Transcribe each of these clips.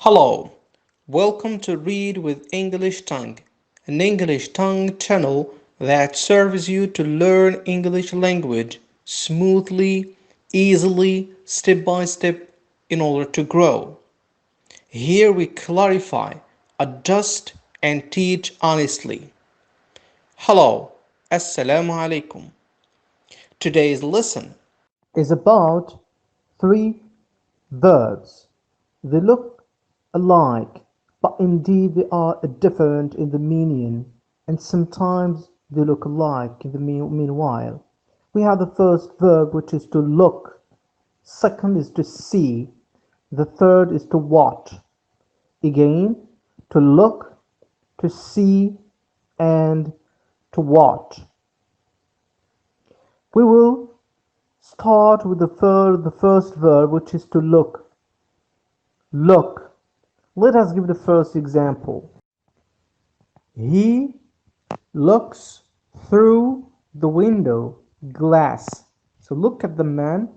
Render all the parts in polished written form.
Hello, welcome to Read with English Tongue, an English tongue channel that serves you to learn English language smoothly, easily, step by step in order to grow. Here we clarify, adjust, and teach honestly. Hello, Assalamu alaikum. Today's lesson is about three verbs. They look alike, but indeed they are different in the meaning, and sometimes they look alike in the meanwhile. We have the first verb, which is to look, second is to see, the third is to watch. Again, to look, to see, and to watch. We will start with the first verb, which is to look. Look. Let us give the first example. He looks through the window glass. So look at the man.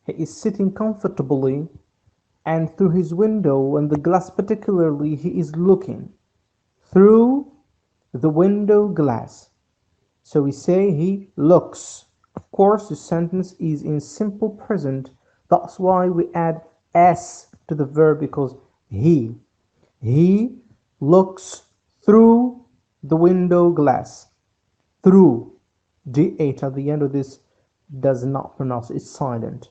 He is sitting comfortably, and through his window and the glass particularly, he is looking through the window glass. So we say he looks. Of course, the sentence is in simple present. That's why we add s to the verb, because he looks through the window glass. Through. G-H at the end of this does not pronounce, it's silent.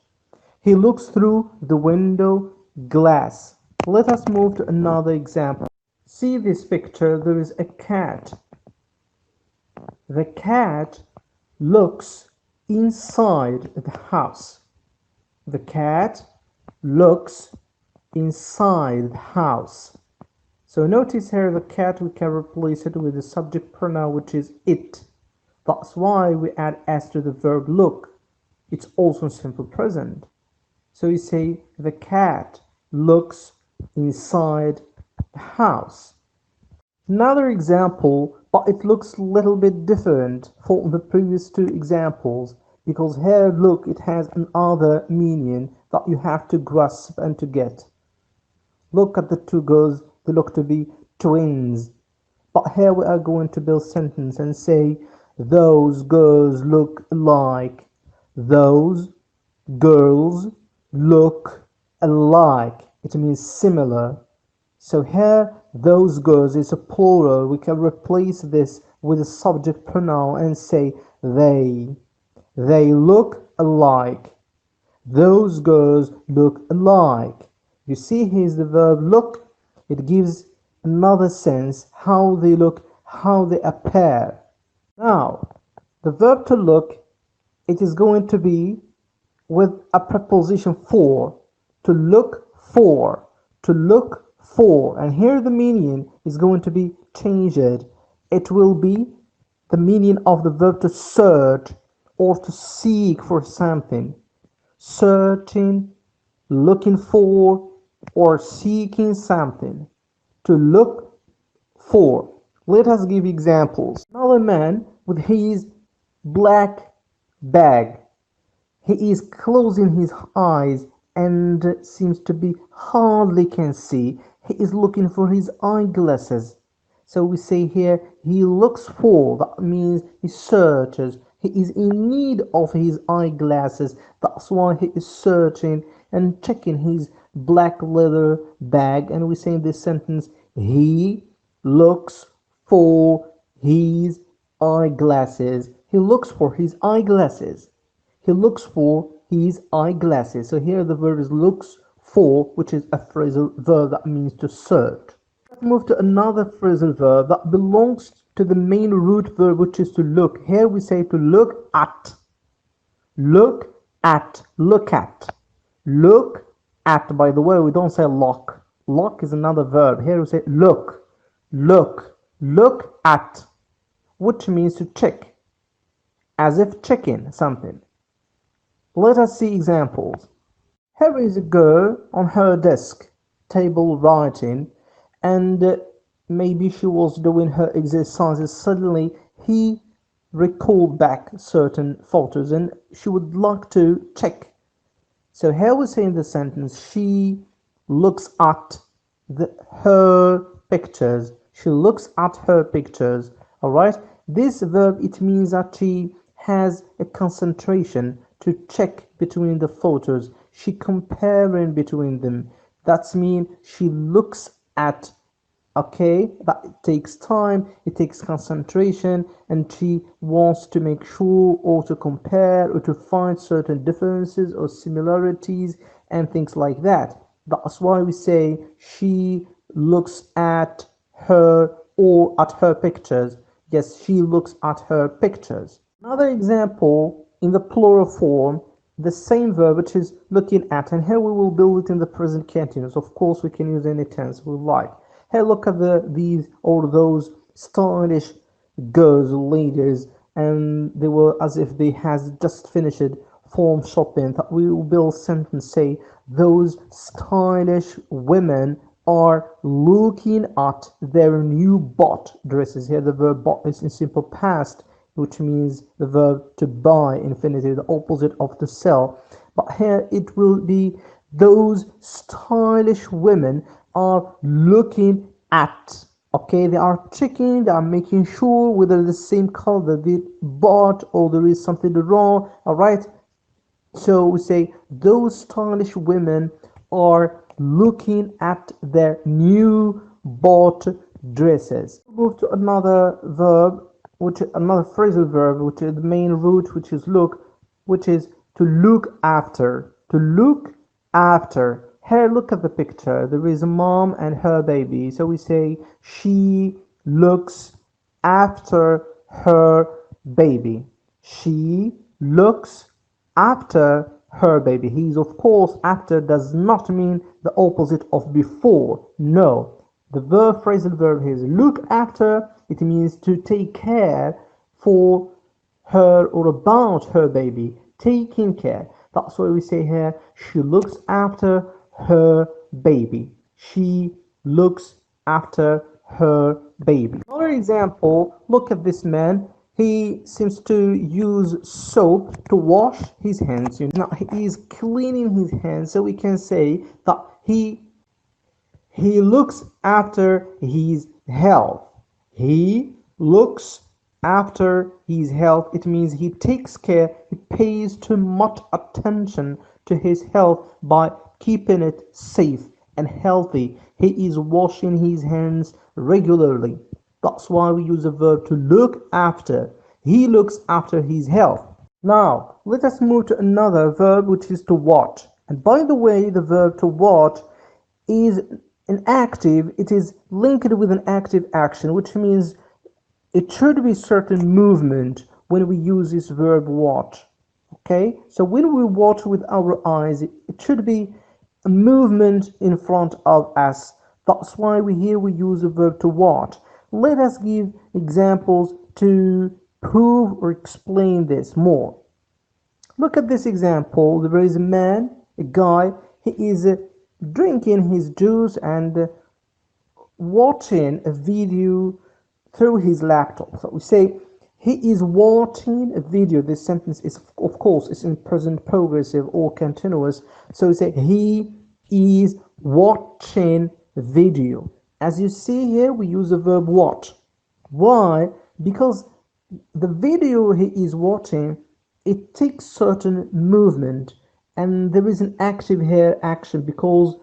He looks through the window glass. Let us move to another example. See this picture, there is a cat. The cat looks inside the house. The cat looks inside the house. So notice here the cat, we can replace it with the subject pronoun, which is it. That's why we add s to the verb look. It's also simple present. So we say the cat looks inside the house. Another example, but it looks a little bit different from the previous two examples, because here look, it has another meaning that you have to grasp and to get. Look at the two girls, they look to be twins. But here we are going to build a sentence and say, those girls look alike. Those girls look alike. It means similar. So here, those girls is a plural. We can replace this with a subject pronoun and say they. They look alike. Those girls look alike. You see, here's the verb look. It gives another sense, how they look, how they appear. Now, the verb to look, it is going to be with a preposition for. To look for. To look for. And here the meaning is going to be changed. It will be the meaning of the verb to search or to seek for something. Searching, looking for, or seeking something. To look for. Let us give examples. Another man with his black bag. He is closing his eyes and seems to be hardly can see. He is looking for his eyeglasses. So we say here, he looks for. That means he searches. He is in need of his eyeglasses. That's why he is searching and checking his black leather bag. And we say in this sentence, he looks for his eyeglasses. He looks for his eyeglasses. He looks for his eyeglasses. So here the verb is looks for, which is a phrasal verb that means to search. Let's move to another phrasal verb that belongs to the main root verb, which is to look. Here we say to look at. Look at. Look at. Look at. By the way, we don't say lock. Lock is another verb. Here we say look. Look. Look at. Which means to check. As if checking something. Let us see examples. Here is a girl on her desk, table writing, and maybe she was doing her exercises. Suddenly, he recalled back certain photos and she would like to check. So here we say in the sentence, she looks at her pictures. She looks at her pictures. All right. This verb, it means that she has a concentration to check between the photos. She comparing between them. That's mean she looks at. Okay, that it takes time, it takes concentration, and she wants to make sure or to compare or to find certain differences or similarities and things like that. That's why we say she looks at her or at her pictures. Yes, she looks at her pictures. Another example in the plural form, the same verb which is looking at, and here we will build it in the present continuous. Of course, we can use any tense we like. Hey, look at these or those stylish girls, ladies, and they were as if they has just finished form shopping. That we will build sentence say those stylish women are looking at their new bought dresses. Here the verb bought is in simple past, which means the verb to buy, infinitive, the opposite of to sell. But here it will be those stylish women are looking at. Okay, they are checking, they are making sure whether the same color that they bought or there is something wrong. All right, so we say those stylish women are looking at their new bought dresses. Move to another verb, which is another phrasal verb, which is the main root, which is look, which is to look after. To look after. Here, look at the picture. There is a mom and her baby. So we say she looks after her baby. She looks after her baby. He's of course after does not mean the opposite of before. No. The verb phrasal verb is look after. It means to take care for her or about her baby. Taking care. That's why we say here she looks after her baby. She looks after her baby. Another example, look at this man. He seems to use soap to wash his hands. Now he is cleaning his hands, so we can say that he looks after his health. He looks after his health. It means he takes care, he pays too much attention to his health by keeping it safe and healthy. He is washing his hands regularly. That's why we use the verb to look after. He looks after his health. Now, let us move to another verb, which is to watch. And by the way, the verb to watch is an active, it is linked with an active action, which means it should be certain movement when we use this verb watch. Okay, so when we watch with our eyes, it should be a movement in front of us. That's why we use the verb to watch. Let us give examples to prove or explain this more. Look at this example. There is a man, a guy, he is drinking his juice and watching a video through his laptop. So we say he is watching a video. This sentence is, of course, is in present progressive or continuous. So we say he is watching a video. As you see here, we use the verb watch. Why? Because the video he is watching, it takes certain movement, and there is an active here action because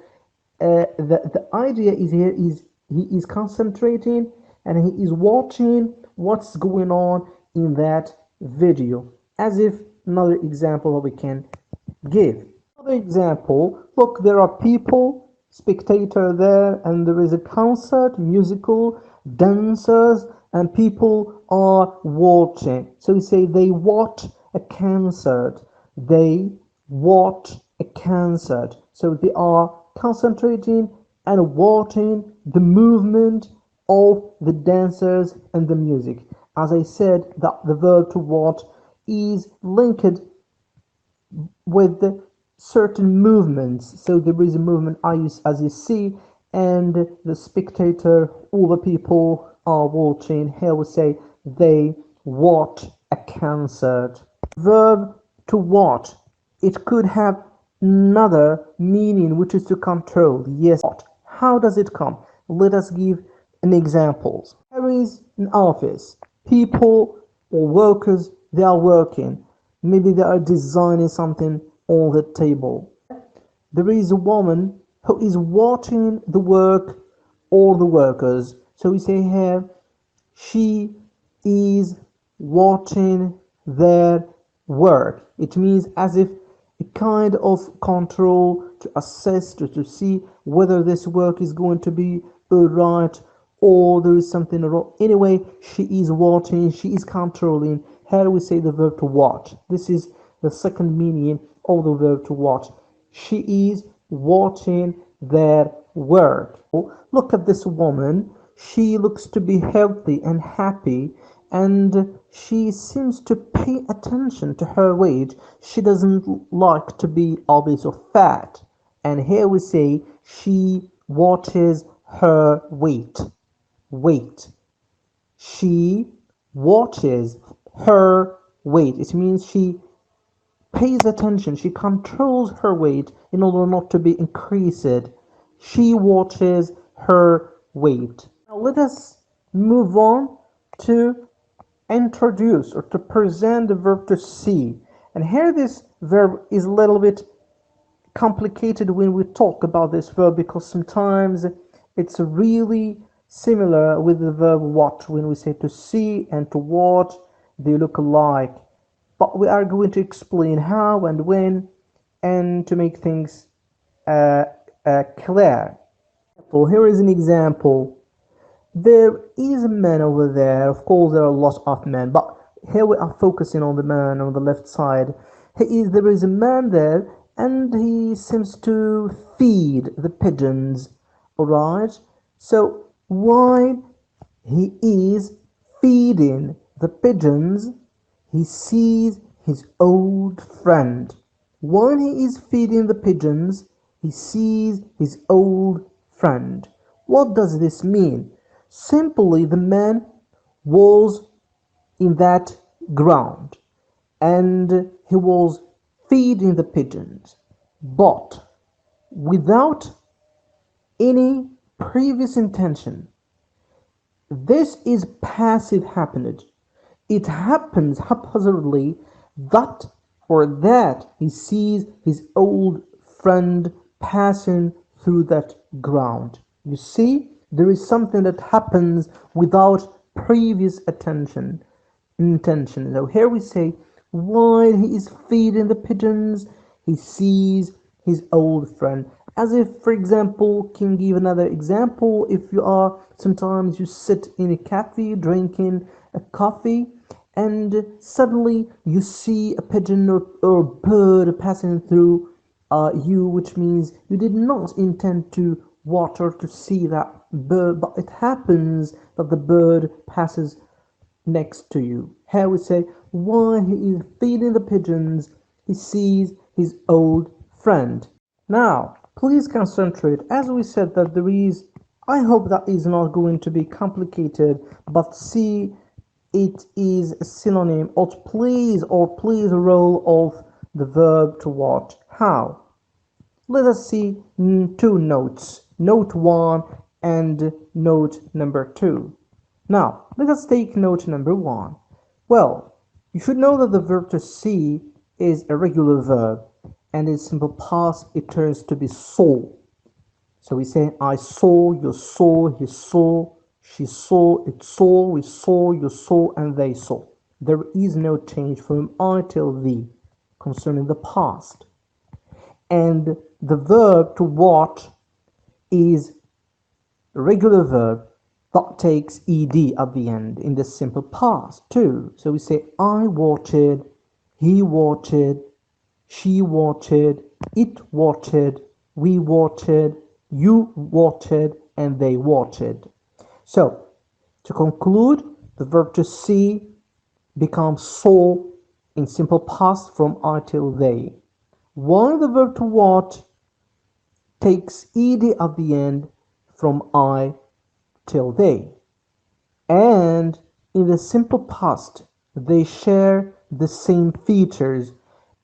the idea is here is he is concentrating and he is watching what's going on in that video. As if another example that we can give. Another example, look, there are people, spectator there, and there is a concert, musical, dancers, and people are watching. So we say they watch a concert. They watch a concert. So they are concentrating and watching the movement of the dancers and the music. As I said, that the verb to watch is linked with certain movements. So there is a movement as you see, and the spectator, all the people are watching. Here we say they watch a concert. Verb to watch, it could have another meaning, which is to control. Yes, How does it come? Let us give an examples. There is an office. People or workers, they are working. Maybe they are designing something on the table. There is a woman who is watching the work or the workers. So we say here, she is watching their work. It means as if a kind of control to assess, to see whether this work is going to be right or there is something wrong. Anyway, she is watching, she is controlling. Here we say the verb to watch. This is the second meaning of the verb to watch. She is watching their work. Look at this woman. She looks to be healthy and happy, and she seems to pay attention to her weight. She doesn't like to be obese or fat. And here we say she watches her weight. Weight. She watches her weight. It means she pays attention, she controls her weight in order not to be increased. She watches her weight. Now let us move on to introduce or to present the verb to see. And here this verb is a little bit complicated when we talk about this verb because sometimes it's really similar with the verb watch. When we say to see and to watch, they look alike. But we are going to explain how and when and to make things clear. Well, here is an example. There is a man over there. Of course, there are lots of men, but here we are focusing on the man on the left side. There is a man there, and he seems to feed the pigeons. All right. So while he is feeding the pigeons, he sees his old friend. While he is feeding the pigeons, he sees his old friend. What does this mean? Simply, the man was in that ground and he was feeding the pigeons, but without any previous intention. This is passive happenage. It happens haphazardly that or that he sees his old friend passing through that ground. You see, there is something that happens without previous intention. So here we say, while he is feeding the pigeons, he sees his old friend. As if, for example, can give another example. If you are, sometimes you sit in a cafe drinking a coffee, and suddenly you see a pigeon or bird passing through you, which means you did not intend to watch or to see that bird, but it happens that the bird passes next to you. Here we say, while he is feeding the pigeons, he sees his old friend. Now, please concentrate. As we said that there is, I hope that is not going to be complicated, but see, it is a synonym or plays a role of the verb to watch. How? Let us see two notes, note 1 and note number 2. Now, let us take note number 1. Well, you should know that the verb to see is a regular verb, and in simple past it turns to be saw. So we say I saw, you saw, he saw, she saw, it saw, we saw, you saw, and they saw. There is no change from I till thee concerning the past. And the verb to watch is a regular verb that takes ed at the end in the simple past too. So we say I watched, he watched, she watched, it watched, we watched, you watched, and they watched. So, to conclude, the verb to see becomes saw in simple past from I till they, while the verb to watch takes ed at the end from I till they. And in the simple past, they share the same features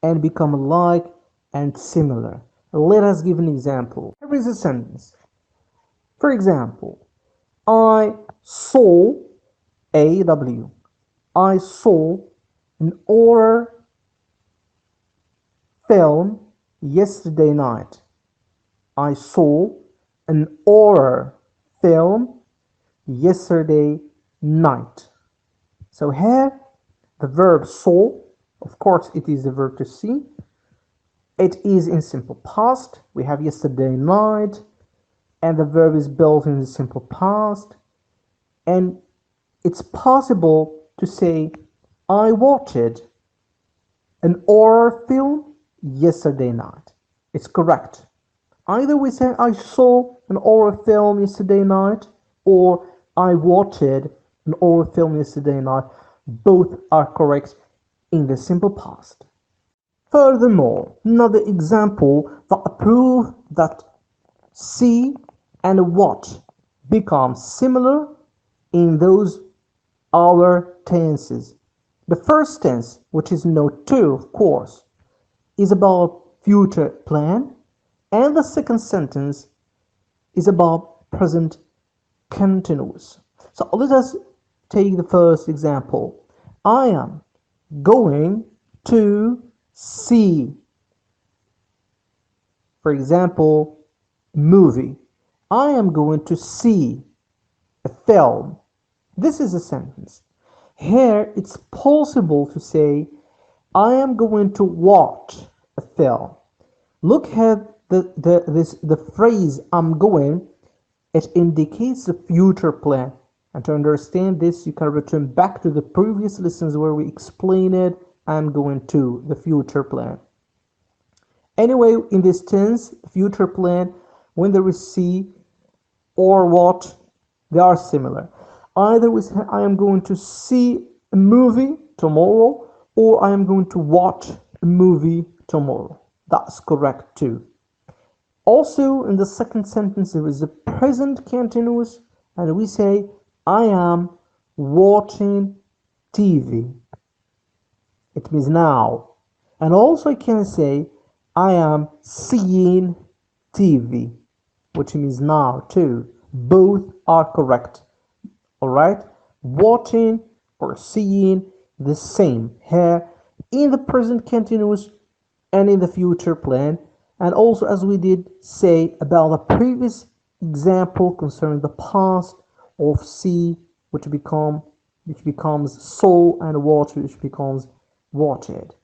and become alike and similar. Let us give an example. Here is a sentence. For example, I saw AW. I saw an horror film yesterday night. I saw an horror film yesterday night. So here the verb saw, of course it is the verb to see. It is in simple past. We have yesterday night, and the verb is built in the simple past. And it's possible to say I watched an horror film yesterday night. It's correct. Either we say I saw an horror film yesterday night, or I watched an horror film yesterday night. Both are correct in the simple past. Furthermore, another example that proves that see and watch become similar in those our tenses. The first tense, which is note 2, of course, is about future plan, and the second sentence is about present continuous. So let us take the first example. I am going to see, for example, movie. I am going to see a film. This is a sentence. Here it's possible to say I am going to watch a film. Look at the phrase I'm going. It indicates the future plan. And to understand this, you can return back to the previous lessons where we explained it. I'm going to the future plan. Anyway, in this tense, future plan, when there is see or what, they are similar. Either we say I am going to see a movie tomorrow, or I am going to watch a movie tomorrow. That's correct too. Also, in the second sentence, there is a present continuous, and we say I am watching TV. It means now. And also I can say I am seeing TV, which means now too. Both are correct. Alright? Watching or seeing, the same here in the present continuous and in the future plan. And also, as we did say about the previous example concerning the past of see, which becomes saw, and watch, which becomes watched.